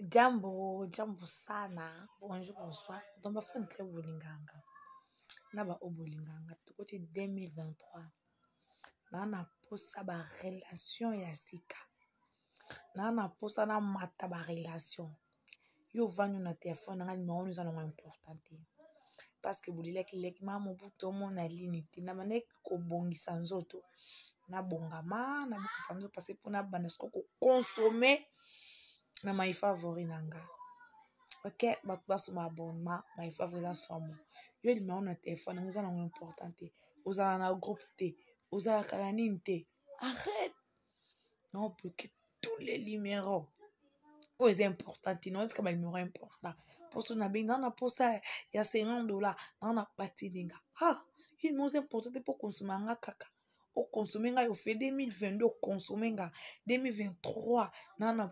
Jambo, jambo sana. Bonjour, bonsoir. Dans ma fin de club Bolinganga. Naba o Bolinganga. Du côté 2023. Nana posa ba relation ya sika. Nana posa na mata ba relation. Yo vanyo na téléphone nga numéro nous allons importante. Parce que boulila ki leki mama buto mo na limite. Na manek ko bongisa nzoto. Na bongama, na bongisa parce que pour na banasko ko consommer na my favori nanga. Ok, bakbasu ma abonnement, my favori na somo. Yo li ma na téléphone, nga na importante. Ozala na groupe T, ozala kalanine T. Arrête. Non, bloquer tous les numéros. Oh, c'est important, non, c'est comme un numéro important. Pour son abîme, non, on pour ça, il y a $50, non, on a parti d'inga. Ah, il nous important pour consommer un caca. Au consommer, il fait 2022, au consommer, 2023, non,